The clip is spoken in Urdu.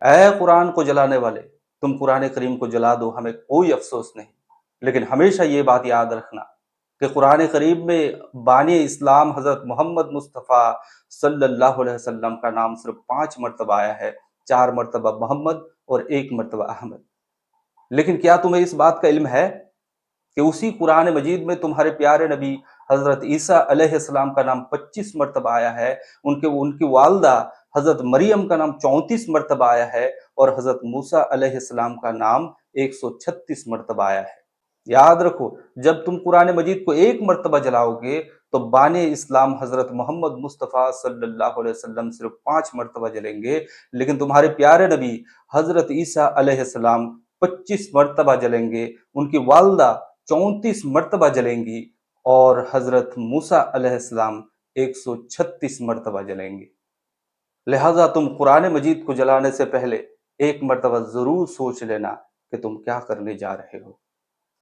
اے قرآن کو جلانے والے، تم قرآن کریم کو جلا دو، ہمیں کوئی افسوس نہیں، لیکن ہمیشہ یہ بات یاد رکھنا کہ قرآن کریم میں بانی اسلام حضرت محمد مصطفیٰ صلی اللہ علیہ وسلم کا نام صرف 5 مرتبہ آیا ہے، 4 مرتبہ محمد اور 1 مرتبہ احمد۔ لیکن کیا تمہیں اس بات کا علم ہے کہ اسی قرآن مجید میں تمہارے پیارے نبی حضرت عیسیٰ علیہ السلام کا نام 25 مرتبہ آیا ہے، ان کی والدہ حضرت مریم کا نام 34 مرتبہ آیا ہے، اور حضرت موسیٰ علیہ السلام کا نام 136 مرتبہ آیا ہے۔ یاد رکھو، جب تم قرآن مجید کو 1 مرتبہ جلاؤ گے تو بانی اسلام حضرت محمد مصطفیٰ صلی اللہ علیہ وسلم صرف 5 مرتبہ جلیں گے، لیکن تمہارے پیارے نبی حضرت عیسیٰ علیہ السلام 25 مرتبہ جلیں گے، ان کی والدہ 34 مرتبہ جلیں گی، اور حضرت موسیٰ علیہ السلام 136 مرتبہ جلیں گے۔ لہٰذا تم قرآن مجید کو جلانے سے پہلے 1 مرتبہ ضرور سوچ لینا کہ تم کیا کرنے جا رہے ہو۔